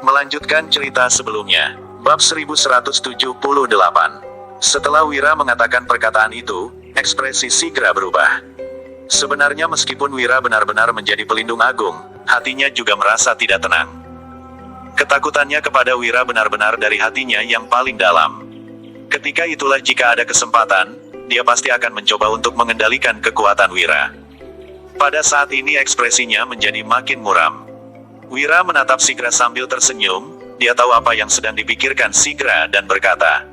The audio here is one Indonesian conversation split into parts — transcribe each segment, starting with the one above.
Melanjutkan cerita sebelumnya. Bab 1178. Setelah Wira mengatakan perkataan itu, ekspresi Sigra berubah. Sebenarnya meskipun Wira benar-benar menjadi pelindung agung, hatinya juga merasa tidak tenang. Ketakutannya kepada Wira benar-benar dari hatinya yang paling dalam. Ketika itulah jika ada kesempatan, dia pasti akan mencoba untuk mengendalikan kekuatan Wira. Pada saat ini ekspresinya menjadi makin muram. Wira menatap Sigra sambil tersenyum. Dia tahu apa yang sedang dipikirkan Sigra dan berkata,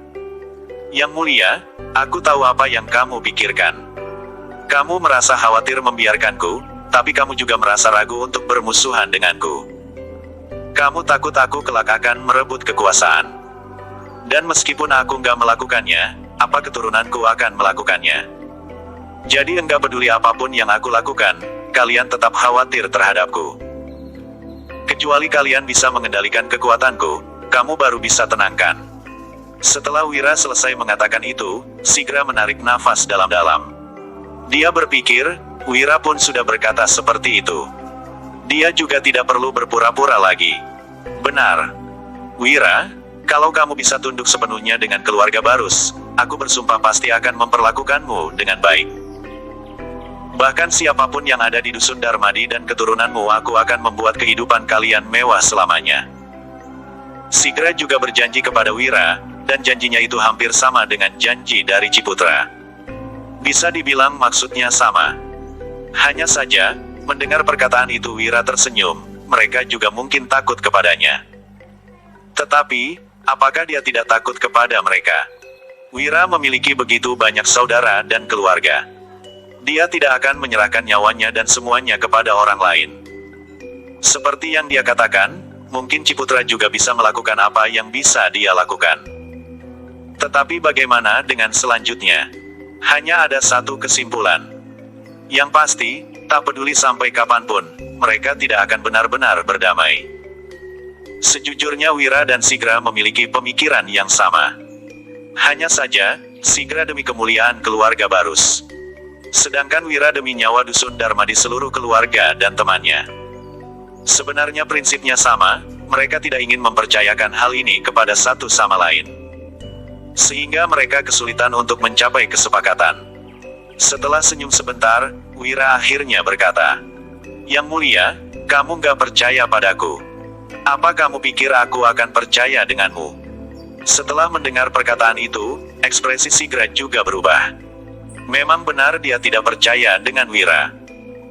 "Yang mulia, aku tahu apa yang kamu pikirkan. Kamu merasa khawatir membiarkanku, tapi kamu juga merasa ragu untuk bermusuhan denganku. Kamu takut aku kelak akan merebut kekuasaan. Dan meskipun aku nggak melakukannya, apa keturunanku akan melakukannya? Jadi enggak peduli apapun yang aku lakukan, kalian tetap khawatir terhadapku. Kecuali kalian bisa mengendalikan kekuatanku, kamu baru bisa tenangkan." Setelah Wira selesai mengatakan itu, Sigra menarik nafas dalam-dalam. Dia berpikir, Wira pun sudah berkata seperti itu. Dia juga tidak perlu berpura-pura lagi. "Benar. Wira, kalau kamu bisa tunduk sepenuhnya dengan keluarga Barus, aku bersumpah pasti akan memperlakukanmu dengan baik. Bahkan siapapun yang ada di Dusun Darmadi dan keturunanmu, aku akan membuat kehidupan kalian mewah selamanya." Sigra juga berjanji kepada Wira, dan janjinya itu hampir sama dengan janji dari Ciputra. Bisa dibilang maksudnya sama. Hanya saja, mendengar perkataan itu Wira tersenyum, mereka juga mungkin takut kepadanya. Tetapi, apakah dia tidak takut kepada mereka? Wira memiliki begitu banyak saudara dan keluarga. Dia tidak akan menyerahkan nyawanya dan semuanya kepada orang lain. Seperti yang dia katakan, mungkin Ciputra juga bisa melakukan apa yang bisa dia lakukan. Tetapi bagaimana dengan selanjutnya? Hanya ada satu kesimpulan. Yang pasti, tak peduli sampai kapanpun, mereka tidak akan benar-benar berdamai. Sejujurnya Wira dan Sigra memiliki pemikiran yang sama. Hanya saja, Sigra demi kemuliaan keluarga Barus. Sedangkan Wira demi nyawa Dusun Darmadi seluruh keluarga dan temannya. Sebenarnya prinsipnya sama, mereka tidak ingin mempercayakan hal ini kepada satu sama lain. Sehingga mereka kesulitan untuk mencapai kesepakatan. Setelah senyum sebentar, Wira akhirnya berkata, "Yang mulia, kamu gak percaya padaku. Apa kamu pikir aku akan percaya denganmu?" Setelah mendengar perkataan itu, ekspresi Sigra juga berubah. Memang benar dia tidak percaya dengan Wira.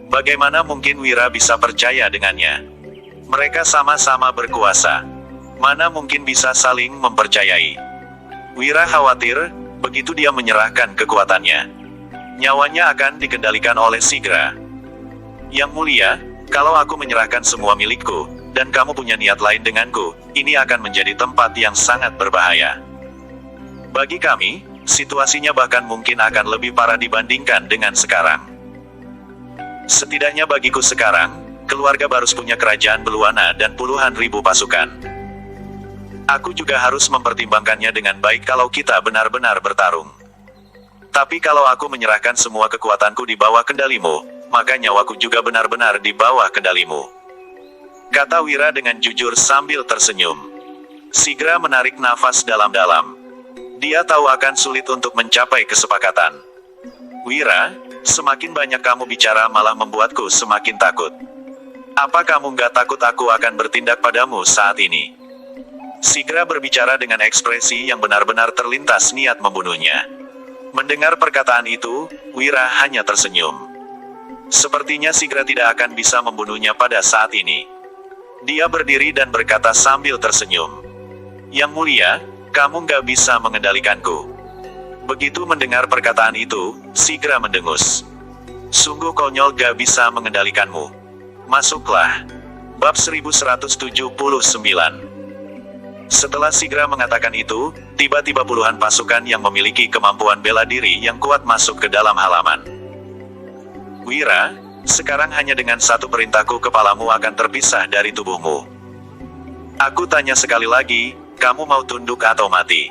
Bagaimana mungkin Wira bisa percaya dengannya? Mereka sama-sama berkuasa. Mana mungkin bisa saling mempercayai? Wira khawatir, begitu dia menyerahkan kekuatannya, nyawanya akan dikendalikan oleh Sigra. "Yang mulia, kalau aku menyerahkan semua milikku, dan kamu punya niat lain denganku, ini akan menjadi tempat yang sangat berbahaya. Bagi kami, situasinya bahkan mungkin akan lebih parah dibandingkan dengan sekarang. Setidaknya bagiku sekarang, keluarga Barus punya kerajaan Beluana dan puluhan ribu pasukan. Aku juga harus mempertimbangkannya dengan baik kalau kita benar-benar bertarung. Tapi kalau aku menyerahkan semua kekuatanku di bawah kendalimu, maka nyawaku juga benar-benar di bawah kendalimu," kata Wira dengan jujur sambil tersenyum. Sigra menarik nafas dalam-dalam. Dia tahu akan sulit untuk mencapai kesepakatan. "Wira, semakin banyak kamu bicara malah membuatku semakin takut. Apa kamu nggak takut aku akan bertindak padamu saat ini?" Sigra berbicara dengan ekspresi yang benar-benar terlintas niat membunuhnya. Mendengar perkataan itu, Wira hanya tersenyum. Sepertinya Sigra tidak akan bisa membunuhnya pada saat ini. Dia berdiri dan berkata sambil tersenyum, "Yang mulia, kamu nggak bisa mengendalikanku." Begitu mendengar perkataan itu, Sigra mendengus. "Sungguh konyol gak bisa mengendalikanmu. Masuklah." Bab 1179. Setelah Sigra mengatakan itu, tiba-tiba puluhan pasukan yang memiliki kemampuan bela diri yang kuat masuk ke dalam halaman. "Wira, sekarang hanya dengan satu perintahku kepalamu akan terpisah dari tubuhmu. Aku tanya sekali lagi, kamu mau tunduk atau mati?"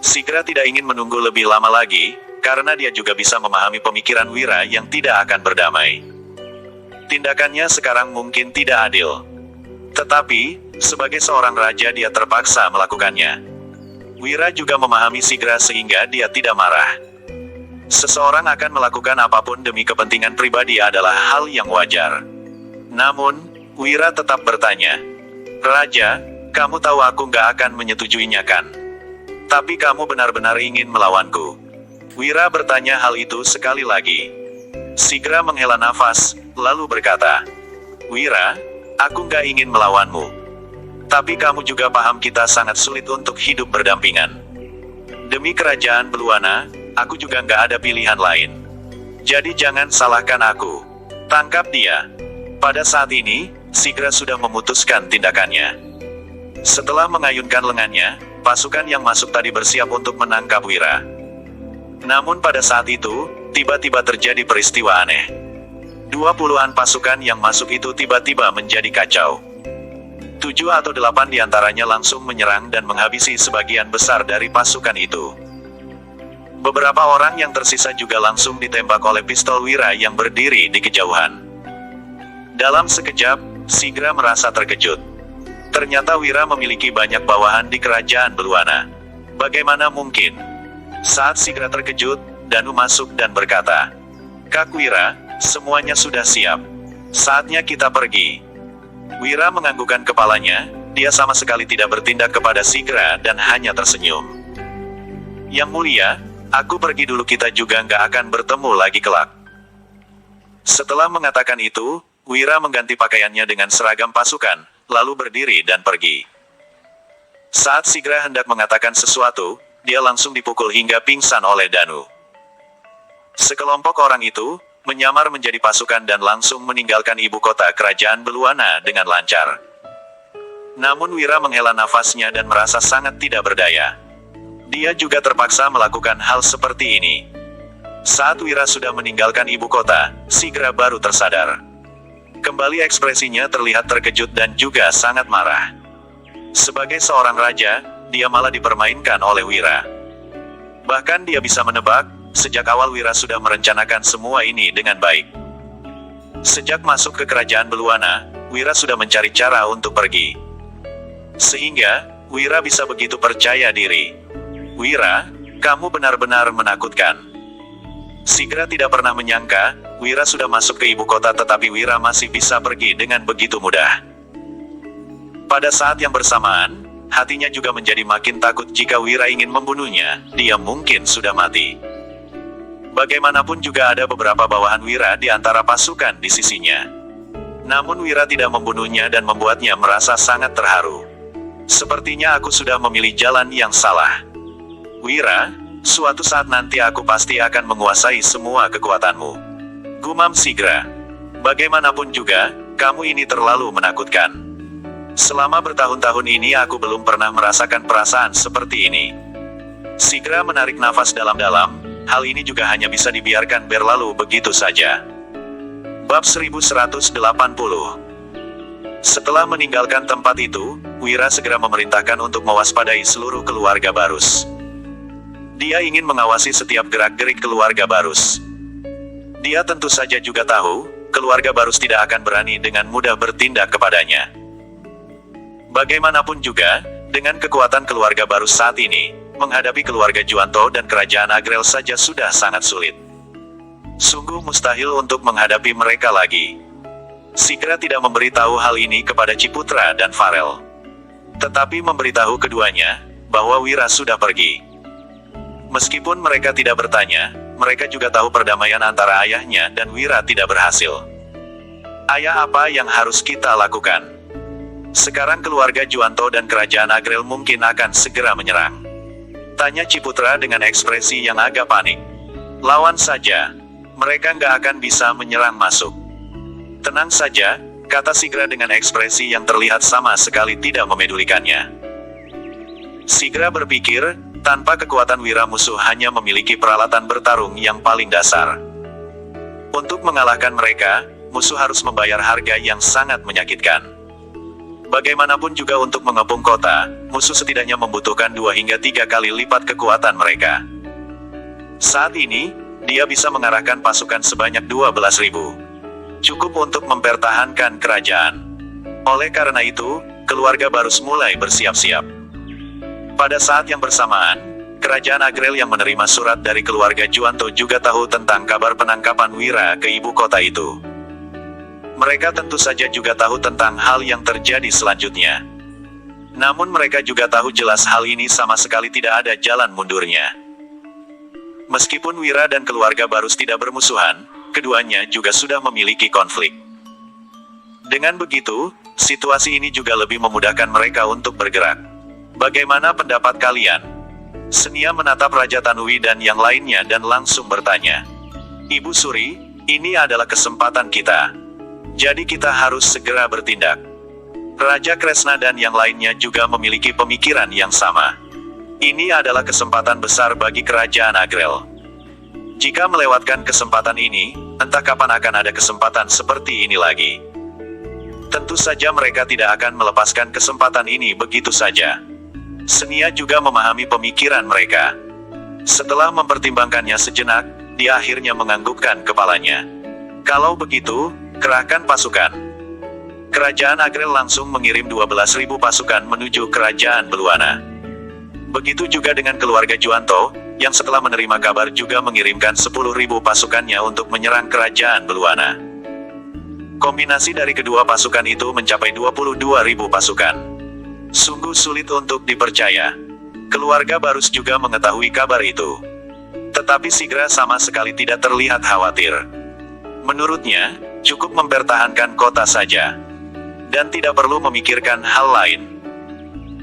Sigra tidak ingin menunggu lebih lama lagi, karena dia juga bisa memahami pemikiran Wira yang tidak akan berdamai. Tindakannya sekarang mungkin tidak adil. Tetapi, Sebagai seorang raja dia terpaksa melakukannya. Wira juga memahami Sigra sehingga dia tidak marah. Seseorang akan melakukan apapun demi kepentingan pribadi adalah hal yang wajar. Namun, Wira tetap bertanya, "Raja, kamu tahu aku nggak akan menyetujuinya kan? Tapi kamu benar-benar ingin melawanku?" Wira bertanya hal itu sekali lagi. Sigra menghela nafas, lalu berkata, "Wira, aku nggak ingin melawanmu. Tapi kamu juga paham kita sangat sulit untuk hidup berdampingan. Demi kerajaan Beluana, aku juga nggak ada pilihan lain. Jadi jangan salahkan aku. Tangkap dia." Pada saat ini, Sigra sudah memutuskan tindakannya. Setelah mengayunkan lengannya, pasukan yang masuk tadi bersiap untuk menangkap Wira. Namun pada saat itu, tiba-tiba terjadi peristiwa aneh. 20-an pasukan yang masuk itu tiba-tiba menjadi kacau. 7 atau 8 diantaranya langsung menyerang dan menghabisi sebagian besar dari pasukan itu. Beberapa orang yang tersisa juga langsung ditembak oleh pistol Wira yang berdiri di kejauhan. Dalam sekejap, Sigra merasa terkejut. Ternyata Wira memiliki banyak bawahan di kerajaan Beluana. Bagaimana mungkin? Saat Sigra terkejut, Danu masuk dan berkata, "Kak Wira, semuanya sudah siap. Saatnya kita pergi." Wira menganggukkan kepalanya, dia sama sekali tidak bertindak kepada Sigra dan hanya tersenyum. "Yang mulia, aku pergi dulu, kita juga nggak akan bertemu lagi kelak." Setelah mengatakan itu, Wira mengganti pakaiannya dengan seragam pasukan, lalu berdiri dan pergi. Saat Sigra hendak mengatakan sesuatu, dia langsung dipukul hingga pingsan oleh Danu. Sekelompok orang itu menyamar menjadi pasukan dan langsung meninggalkan ibu kota kerajaan Beluana dengan lancar. Namun Wira menghela nafasnya dan merasa sangat tidak berdaya. Dia juga terpaksa melakukan hal seperti ini. Saat Wira sudah meninggalkan ibu kota, Sigra baru tersadar. Kembali ekspresinya terlihat terkejut dan juga sangat marah. Sebagai seorang raja, dia malah dipermainkan oleh Wira. Bahkan dia bisa menebak, sejak awal Wira sudah merencanakan semua ini dengan baik. Sejak masuk ke kerajaan Beluana, Wira sudah mencari cara untuk pergi. Sehingga, Wira bisa begitu percaya diri. "Wira, kamu benar-benar menakutkan." Sigra tidak pernah menyangka, Wira sudah masuk ke ibu kota tetapi Wira masih bisa pergi dengan begitu mudah. Pada saat yang bersamaan, hatinya juga menjadi makin takut jika Wira ingin membunuhnya, dia mungkin sudah mati. Bagaimanapun juga ada beberapa bawahan Wira di antara pasukan di sisinya. Namun Wira tidak membunuhnya dan membuatnya merasa sangat terharu. "Sepertinya aku sudah memilih jalan yang salah. Wira, suatu saat nanti aku pasti akan menguasai semua kekuatanmu," gumam Sigra. "Bagaimanapun juga, kamu ini terlalu menakutkan. Selama bertahun-tahun ini aku belum pernah merasakan perasaan seperti ini." Sigra menarik nafas dalam-dalam, hal ini juga hanya bisa dibiarkan berlalu begitu saja. Bab 1180. Setelah meninggalkan tempat itu, Wira segera memerintahkan untuk mewaspadai seluruh keluarga Barus. Dia ingin mengawasi setiap gerak-gerik keluarga Barus. Dia tentu saja juga tahu, keluarga Barus tidak akan berani dengan mudah bertindak kepadanya. Bagaimanapun juga, dengan kekuatan keluarga Barus saat ini, menghadapi keluarga Juanto dan kerajaan Agrel saja sudah sangat sulit. Sungguh mustahil untuk menghadapi mereka lagi. Sigra tidak memberitahu hal ini kepada Ciputra dan Farel. Tetapi memberitahu keduanya, bahwa Wira sudah pergi. Meskipun mereka tidak bertanya, mereka juga tahu perdamaian antara ayahnya dan Wira tidak berhasil. "Ayah, apa yang harus kita lakukan? Sekarang keluarga Juanto dan kerajaan Agrel mungkin akan segera menyerang," tanya Ciputra dengan ekspresi yang agak panik. "Lawan saja. Mereka nggak akan bisa menyerang masuk." "Tenang saja," kata Sigra dengan ekspresi yang terlihat sama sekali tidak memedulikannya. Sigra berpikir, tanpa kekuatan Wira musuh hanya memiliki peralatan bertarung yang paling dasar. Untuk mengalahkan mereka, musuh harus membayar harga yang sangat menyakitkan. Bagaimanapun juga untuk mengepung kota, musuh setidaknya membutuhkan 2 hingga 3 kali lipat kekuatan mereka. Saat ini, dia bisa mengarahkan pasukan sebanyak 12.000. Cukup untuk mempertahankan kerajaan. Oleh karena itu, keluarga Barus mulai bersiap-siap. Pada saat yang bersamaan, kerajaan Agrel yang menerima surat dari keluarga Juanto juga tahu tentang kabar penangkapan Wira ke ibu kota itu. Mereka tentu saja juga tahu tentang hal yang terjadi selanjutnya. Namun mereka juga tahu jelas hal ini sama sekali tidak ada jalan mundurnya. Meskipun Wira dan keluarga Barus tidak bermusuhan, keduanya juga sudah memiliki konflik. Dengan begitu, situasi ini juga lebih memudahkan mereka untuk bergerak. Bagaimana pendapat kalian? Senia menatap Raja Tanui dan yang lainnya dan langsung bertanya. Ibu Suri, ini adalah kesempatan kita. Jadi kita harus segera bertindak. Raja Kresna dan yang lainnya juga memiliki pemikiran yang sama. Ini adalah kesempatan besar bagi kerajaan Agrel. Jika melewatkan kesempatan ini, entah kapan akan ada kesempatan seperti ini lagi. Tentu saja mereka tidak akan melepaskan kesempatan ini begitu saja. Senia juga memahami pemikiran mereka. Setelah mempertimbangkannya sejenak, dia akhirnya menganggukkan kepalanya. Kalau begitu, kerahkan pasukan. Kerajaan Agrel langsung mengirim 12.000 pasukan menuju kerajaan Beluana. Begitu juga dengan keluarga Juanto, yang setelah menerima kabar juga mengirimkan 10.000 pasukannya untuk menyerang kerajaan Beluana. Kombinasi dari kedua pasukan itu mencapai 22.000 pasukan. Sungguh sulit untuk dipercaya. Keluarga Barus juga mengetahui kabar itu. Tetapi Sigra sama sekali tidak terlihat khawatir. Menurutnya, cukup mempertahankan kota saja. Dan tidak perlu memikirkan hal lain.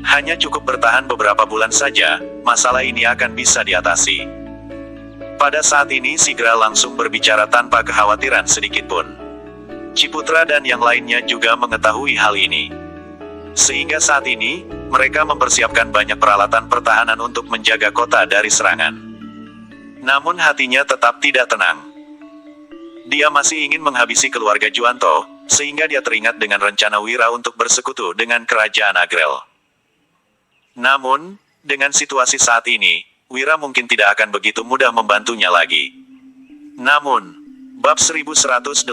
Hanya cukup bertahan beberapa bulan saja, masalah ini akan bisa diatasi. Pada saat ini Sigra langsung berbicara tanpa kekhawatiran sedikitpun. Ciputra dan yang lainnya juga mengetahui hal ini. Sehingga saat ini, mereka mempersiapkan banyak peralatan pertahanan untuk menjaga kota dari serangan. Namun hatinya tetap tidak tenang. Dia masih ingin menghabisi keluarga Juanto, sehingga dia teringat dengan rencana Wira untuk bersekutu dengan kerajaan Agrel. Namun, dengan situasi saat ini, Wira mungkin tidak akan begitu mudah membantunya lagi. Namun, bab 1181.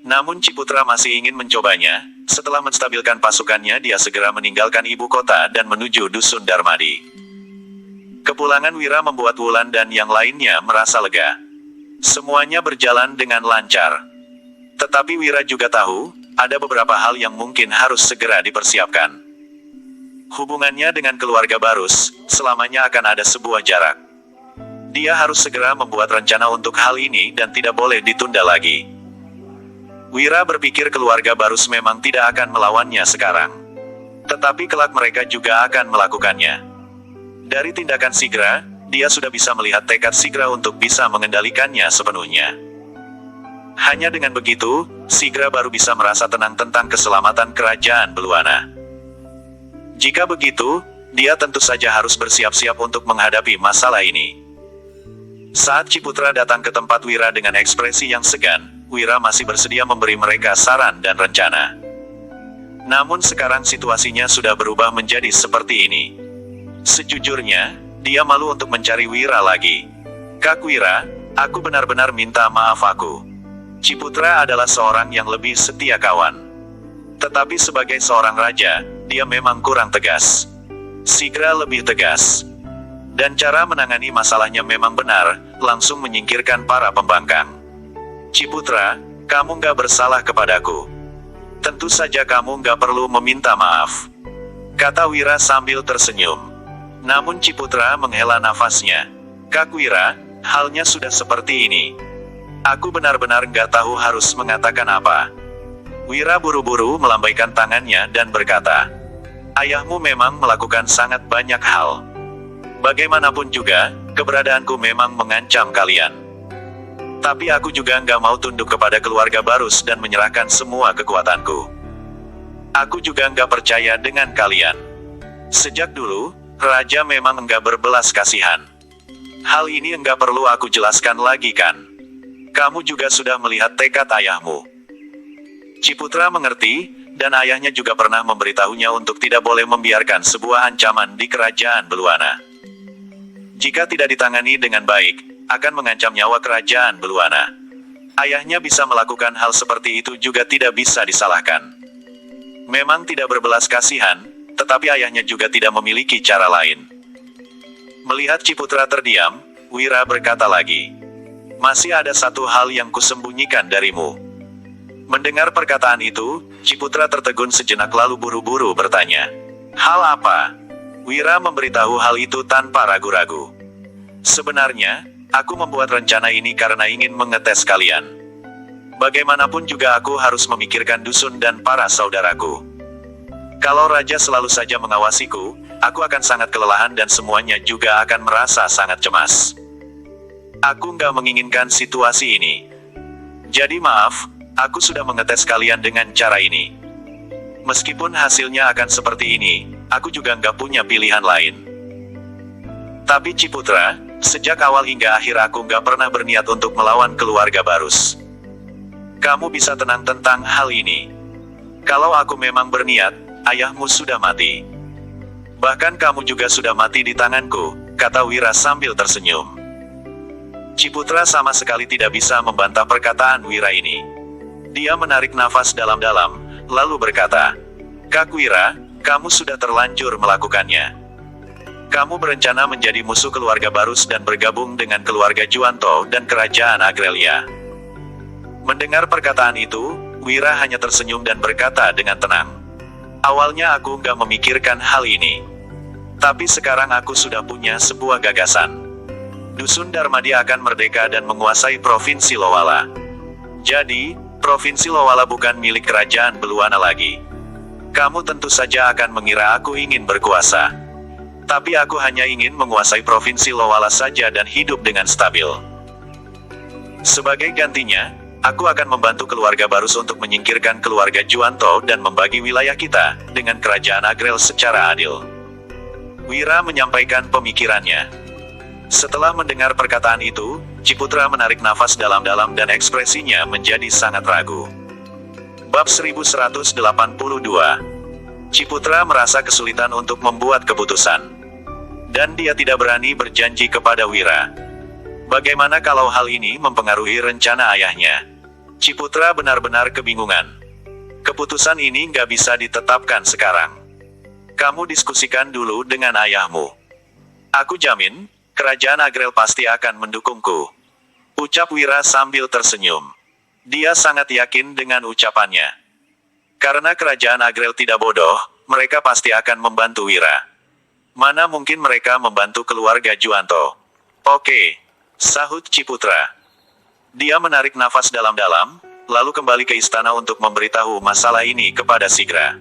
Namun Ciputra masih ingin mencobanya. Setelah menstabilkan pasukannya, dia segera meninggalkan ibu kota dan menuju Dusun Darmadi. Kepulangan Wira membuat Wulan dan yang lainnya merasa lega. Semuanya berjalan dengan lancar. Tetapi Wira juga tahu, ada beberapa hal yang mungkin harus segera dipersiapkan. Hubungannya dengan keluarga Barus, selamanya akan ada sebuah jarak. Dia harus segera membuat rencana untuk hal ini dan tidak boleh ditunda lagi. Wira berpikir keluarga Barus memang tidak akan melawannya sekarang. Tetapi kelak mereka juga akan melakukannya. Dari tindakan Sigra, dia sudah bisa melihat tekad Sigra untuk bisa mengendalikannya sepenuhnya. Hanya dengan begitu, Sigra baru bisa merasa tenang tentang keselamatan kerajaan Beluana. Jika begitu, dia tentu saja harus bersiap-siap untuk menghadapi masalah ini. Saat Ciputra datang ke tempat Wira dengan ekspresi yang segan, Wira masih bersedia memberi mereka saran dan rencana. Namun sekarang situasinya sudah berubah menjadi seperti ini. Sejujurnya, dia malu untuk mencari Wira lagi. Kak Wira, aku benar-benar minta maaf aku. Ciputra adalah seorang yang lebih setia kawan. Tetapi sebagai seorang raja, dia memang kurang tegas. Sigra lebih tegas. Dan cara menangani masalahnya memang benar, langsung menyingkirkan para pembangkang. Ciputra, kamu nggak bersalah kepadaku. Tentu saja kamu nggak perlu meminta maaf. Kata Wira sambil tersenyum. Namun Ciputra menghela nafasnya. Kak Wira, halnya sudah seperti ini. Aku benar-benar nggak tahu harus mengatakan apa. Wira buru-buru melambaikan tangannya dan berkata, ayahmu memang melakukan sangat banyak hal. Bagaimanapun juga, keberadaanku memang mengancam kalian. Tapi aku juga nggak mau tunduk kepada keluarga Barus dan menyerahkan semua kekuatanku. Aku juga nggak percaya dengan kalian. Sejak dulu, Raja memang nggak berbelas kasihan. Hal ini nggak perlu aku jelaskan lagi kan? Kamu juga sudah melihat tekad ayahmu. Ciputra mengerti, dan ayahnya juga pernah memberitahunya untuk tidak boleh membiarkan sebuah ancaman di kerajaan Beluana. Jika tidak ditangani dengan baik, akan mengancam nyawa kerajaan Beluana. Ayahnya bisa melakukan hal seperti itu juga tidak bisa disalahkan. Memang tidak berbelas kasihan, tetapi ayahnya juga tidak memiliki cara lain. Melihat Ciputra terdiam, Wira berkata lagi, "Masih ada satu hal yang kusembunyikan darimu." Mendengar perkataan itu, Ciputra tertegun sejenak lalu buru-buru bertanya, "Hal apa?" Wira memberitahu hal itu tanpa ragu-ragu. "Sebenarnya, aku membuat rencana ini karena ingin mengetes kalian. Bagaimanapun juga aku harus memikirkan dusun dan para saudaraku. Kalau raja selalu saja mengawasiku, aku akan sangat kelelahan dan semuanya juga akan merasa sangat cemas. Aku nggak menginginkan situasi ini. Jadi maaf, aku sudah mengetes kalian dengan cara ini. Meskipun hasilnya akan seperti ini, aku juga nggak punya pilihan lain. Tapi Ciputra, sejak awal hingga akhir aku nggak pernah berniat untuk melawan keluarga Barus. Kamu bisa tenang tentang hal ini. Kalau aku memang berniat, ayahmu sudah mati. Bahkan kamu juga sudah mati di tanganku," kata Wira sambil tersenyum. Ciputra sama sekali tidak bisa membantah perkataan Wira ini. Dia menarik nafas dalam-dalam, lalu berkata, "Kak Wira, kamu sudah terlanjur melakukannya. Kamu berencana menjadi musuh keluarga Barus dan bergabung dengan keluarga Juwanto dan kerajaan Agrelia." Mendengar perkataan itu, Wira hanya tersenyum dan berkata dengan tenang, "Awalnya aku nggak memikirkan hal ini. Tapi sekarang aku sudah punya sebuah gagasan. Dusun Darmadi akan merdeka dan menguasai Provinsi Lowala. Jadi, Provinsi Lowala bukan milik kerajaan Beluana lagi. Kamu tentu saja akan mengira aku ingin berkuasa. Tapi aku hanya ingin menguasai Provinsi Lowala saja dan hidup dengan stabil. Sebagai gantinya, aku akan membantu keluarga Barus untuk menyingkirkan keluarga Juwanto dan membagi wilayah kita dengan kerajaan Agrel secara adil." Wira menyampaikan pemikirannya. Setelah mendengar perkataan itu, Ciputra menarik nafas dalam-dalam dan ekspresinya menjadi sangat ragu. Bab 1182. Ciputra merasa kesulitan untuk membuat keputusan. Dan dia tidak berani berjanji kepada Wira. Bagaimana kalau hal ini mempengaruhi rencana ayahnya? Ciputra benar-benar kebingungan. Keputusan ini nggak bisa ditetapkan sekarang. Kamu diskusikan dulu dengan ayahmu. Aku jamin, kerajaan Agrel pasti akan mendukungku, ucap Wira sambil tersenyum. Dia sangat yakin dengan ucapannya. Karena kerajaan Agrel tidak bodoh, mereka pasti akan membantu Wira. Mana mungkin mereka membantu keluarga Juwanto? Oke, sahut Ciputra. Dia menarik nafas dalam-dalam, lalu kembali ke istana untuk memberitahu masalah ini kepada Sigra.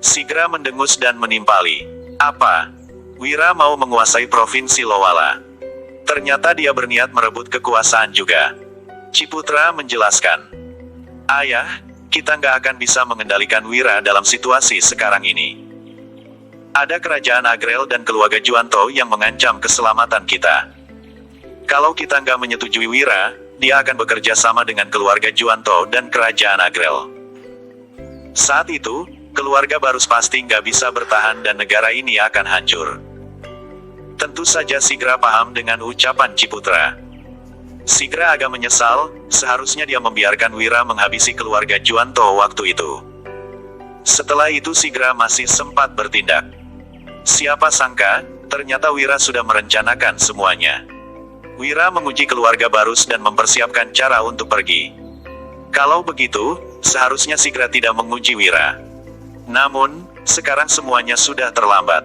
Sigra mendengus dan menimpali. Apa? Wira mau menguasai Provinsi Lowala. Ternyata dia berniat merebut kekuasaan juga. Ciputra menjelaskan. Ayah, kita nggak akan bisa mengendalikan Wira dalam situasi sekarang ini. Ada kerajaan Agrel dan keluarga Juwanto yang mengancam keselamatan kita. Kalau kita nggak menyetujui Wira, dia akan bekerja sama dengan keluarga Juwanto dan kerajaan Agrel. Saat itu, keluarga Barus pasti nggak bisa bertahan dan negara ini akan hancur. Tentu saja Sigra paham dengan ucapan Ciputra. Sigra agak menyesal, seharusnya dia membiarkan Wira menghabisi keluarga Juwanto waktu itu. Setelah itu Sigra masih sempat bertindak. Siapa sangka, ternyata Wira sudah merencanakan semuanya. Wira menguji keluarga Barus dan mempersiapkan cara untuk pergi. Kalau begitu, seharusnya Sigra tidak menguji Wira. Namun, sekarang semuanya sudah terlambat.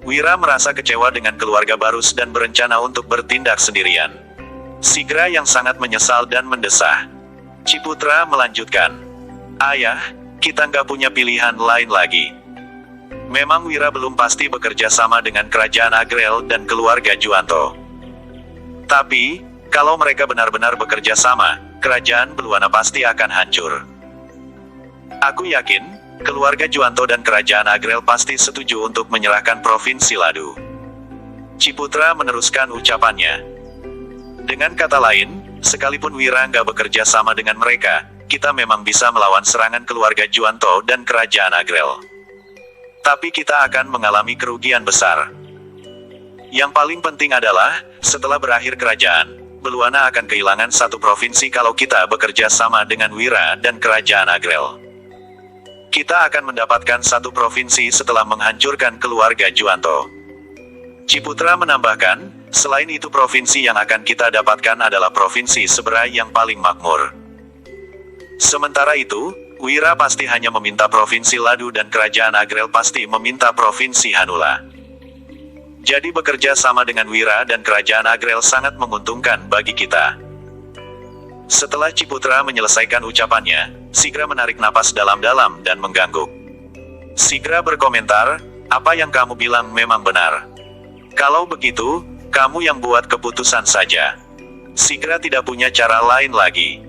Wira merasa kecewa dengan keluarga Barus dan berencana untuk bertindak sendirian. Sigra yang sangat menyesal dan mendesah. Ciputra melanjutkan. Ayah, kita nggak punya pilihan lain lagi. Memang Wira belum pasti bekerja sama dengan kerajaan Agrel dan keluarga Juwanto. Tapi, kalau mereka benar-benar bekerja sama, kerajaan Beluana pasti akan hancur. Aku yakin, keluarga Juwanto dan kerajaan Agrel pasti setuju untuk menyerahkan Provinsi Ladu. Ciputra meneruskan ucapannya. Dengan kata lain, sekalipun Wira nggak bekerja sama dengan mereka, kita memang bisa melawan serangan keluarga Juwanto dan kerajaan Agrel. Tapi kita akan mengalami kerugian besar. Yang paling penting adalah, setelah berakhir kerajaan, Beluana akan kehilangan satu provinsi kalau kita bekerja sama dengan Wira dan kerajaan Agrel. Kita akan mendapatkan satu provinsi setelah menghancurkan keluarga Juwanto. Ciputra menambahkan, selain itu provinsi yang akan kita dapatkan adalah provinsi Seberai yang paling makmur. Sementara itu, Wira pasti hanya meminta provinsi Ladu dan kerajaan Agrel pasti meminta provinsi Hanula. Jadi bekerja sama dengan Wira dan kerajaan Agrel sangat menguntungkan bagi kita. Setelah Ciputra menyelesaikan ucapannya, Sigra menarik napas dalam-dalam dan mengangguk. Sigra berkomentar, apa yang kamu bilang memang benar. Kalau begitu, kamu yang buat keputusan saja. Sigra tidak punya cara lain lagi.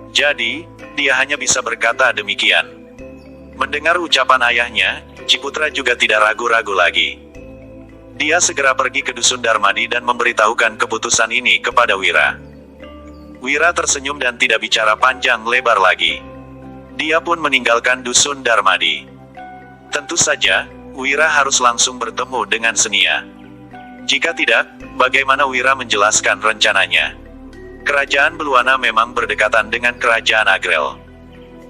Jadi, dia hanya bisa berkata demikian. Mendengar ucapan ayahnya, Ciputra juga tidak ragu-ragu lagi. Dia segera pergi ke Dusun Darmadi dan memberitahukan keputusan ini kepada Wira. Wira tersenyum dan tidak bicara panjang lebar lagi. Dia pun meninggalkan Dusun Darmadi. Tentu saja, Wira harus langsung bertemu dengan Senia. Jika tidak, bagaimana Wira menjelaskan rencananya? Kerajaan Beluana memang berdekatan dengan kerajaan Agrel.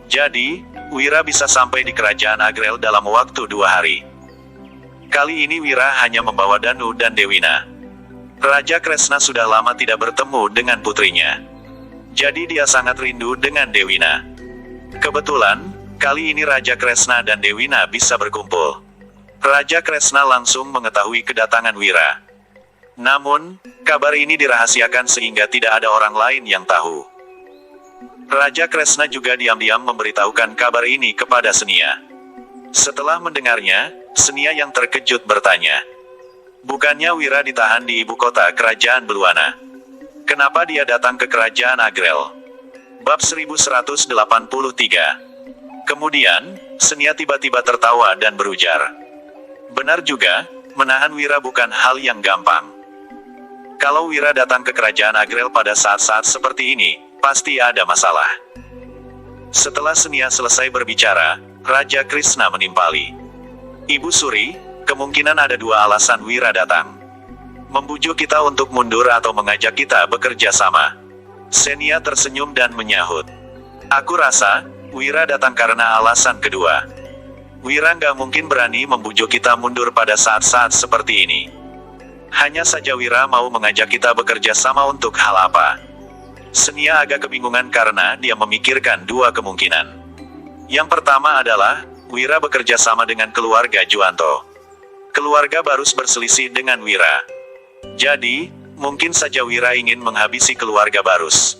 Jadi, Wira bisa sampai di kerajaan Agrel dalam waktu 2 hari. Kali ini Wira hanya membawa Danu dan Dewina. Raja Kresna sudah lama tidak bertemu dengan putrinya. Jadi dia sangat rindu dengan Dewina. Kebetulan, kali ini Raja Kresna dan Dewina bisa berkumpul. Raja Kresna langsung mengetahui kedatangan Wira. Namun, kabar ini dirahasiakan sehingga tidak ada orang lain yang tahu. Raja Kresna juga diam-diam memberitahukan kabar ini kepada Senia. Setelah mendengarnya, Senia yang terkejut bertanya, bukannya Wira ditahan di ibu kota kerajaan Beluana? Kenapa dia datang ke kerajaan Agrel? Bab 1183. Kemudian, Senia tiba-tiba tertawa dan berujar. Benar juga, menahan Wira bukan hal yang gampang. Kalau Wira datang ke kerajaan Agrel pada saat-saat seperti ini, pasti ada masalah. Setelah Senia selesai berbicara, Raja Krishna menimpali. Ibu Suri, kemungkinan ada 2 alasan Wira datang. Membujuk kita untuk mundur atau mengajak kita bekerja sama. Senia tersenyum dan menyahut. Aku rasa, Wira datang karena alasan kedua. Wira nggak mungkin berani membujuk kita mundur pada saat-saat seperti ini. Hanya saja Wira mau mengajak kita bekerja sama untuk hal apa? Senia agak kebingungan karena dia memikirkan 2 kemungkinan. Yang pertama adalah, Wira bekerja sama dengan keluarga Juwanto. Keluarga Barus berselisih dengan Wira. Jadi, mungkin saja Wira ingin menghabisi keluarga Barus.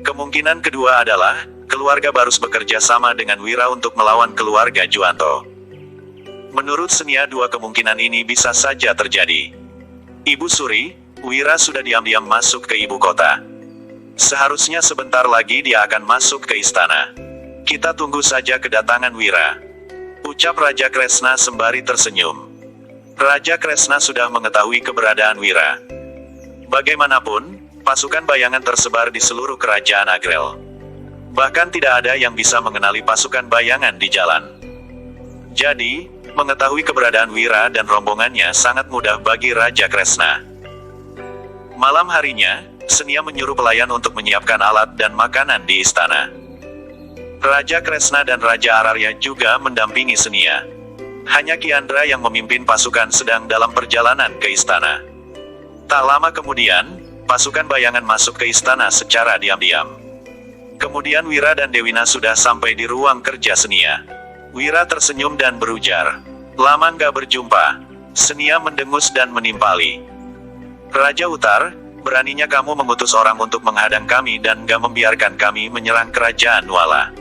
Kemungkinan kedua adalah, keluarga Barus bekerja sama dengan Wira untuk melawan keluarga Juwanto. Menurut Senia 2 kemungkinan ini bisa saja terjadi. Ibu Suri, Wira sudah diam-diam masuk ke ibu kota. Seharusnya sebentar lagi dia akan masuk ke istana. Kita tunggu saja kedatangan Wira. Ucap Raja Kresna sembari tersenyum. Raja Kresna sudah mengetahui keberadaan Wira. Bagaimanapun, pasukan bayangan tersebar di seluruh kerajaan Agrel. Bahkan tidak ada yang bisa mengenali pasukan bayangan di jalan. Jadi, mengetahui keberadaan Wira dan rombongannya sangat mudah bagi Raja Kresna. Malam harinya, Senia menyuruh pelayan untuk menyiapkan alat dan makanan di istana. Raja Kresna dan Raja Ararya juga mendampingi Senia. Hanya Kiandra yang memimpin pasukan sedang dalam perjalanan ke istana. Tak lama kemudian, pasukan bayangan masuk ke istana secara diam-diam. Kemudian Wira dan Dewina sudah sampai di ruang kerja Senia. Wira tersenyum dan berujar, lama nggak berjumpa. Senia mendengus dan menimpali. Raja Utar, beraninya kamu mengutus orang untuk menghadang kami dan nggak membiarkan kami menyerang kerajaan Nuala.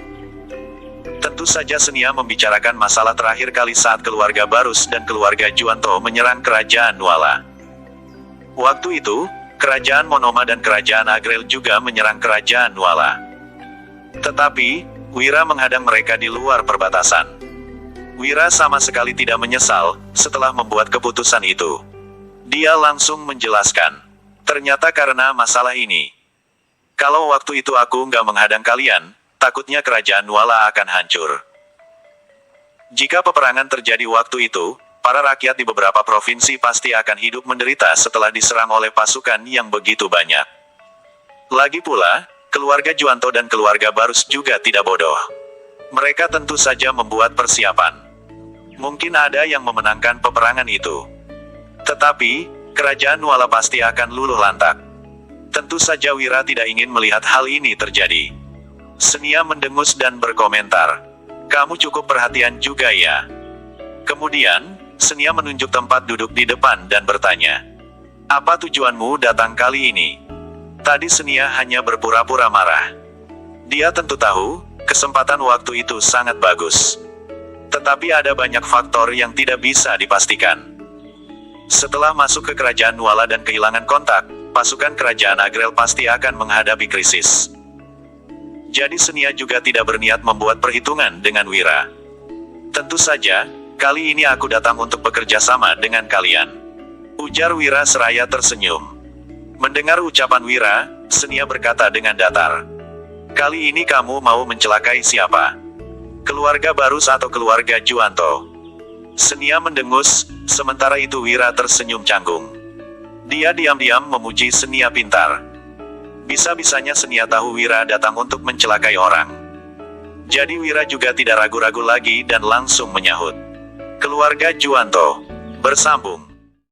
Tentu saja Senia membicarakan masalah terakhir kali saat keluarga Barus dan keluarga Juwanto menyerang kerajaan Nuala. Waktu itu, kerajaan Monoma dan kerajaan Agrel juga menyerang kerajaan Nuala. Tetapi, Wira menghadang mereka di luar perbatasan. Wira sama sekali tidak menyesal setelah membuat keputusan itu. Dia langsung menjelaskan, ternyata karena masalah ini. Kalau waktu itu aku nggak menghadang kalian, takutnya kerajaan Nuala akan hancur. Jika peperangan terjadi waktu itu, para rakyat di beberapa provinsi pasti akan hidup menderita setelah diserang oleh pasukan yang begitu banyak. Lagi pula, keluarga Juwanto dan keluarga Barus juga tidak bodoh. Mereka tentu saja membuat persiapan. Mungkin ada yang memenangkan peperangan itu. Tetapi, kerajaan Nuala pasti akan luluh lantak. Tentu saja Wira tidak ingin melihat hal ini terjadi. Senia mendengus dan berkomentar, "Kamu cukup perhatian juga ya." Kemudian, Senia menunjuk tempat duduk di depan dan bertanya, "Apa tujuanmu datang kali ini?" Tadi Senia hanya berpura-pura marah. Dia tentu tahu, kesempatan waktu itu sangat bagus. Tetapi ada banyak faktor yang tidak bisa dipastikan. Setelah masuk ke kerajaan Nuala dan kehilangan kontak, pasukan kerajaan Agrel pasti akan menghadapi krisis. Jadi Senia juga tidak berniat membuat perhitungan dengan Wira. "Tentu saja, kali ini aku datang untuk bekerja sama dengan kalian," ujar Wira seraya tersenyum. Mendengar ucapan Wira, Senia berkata dengan datar, "Kali ini kamu mau mencelakai siapa? Keluarga Barus atau keluarga Juanto?" Senia mendengus, sementara itu Wira tersenyum canggung. Dia diam-diam memuji Senia pintar. Bisa-bisanya Senia tahu Wira datang untuk mencelakai orang. Jadi Wira juga tidak ragu-ragu lagi dan langsung menyahut, "Keluarga Juanto." Bersambung.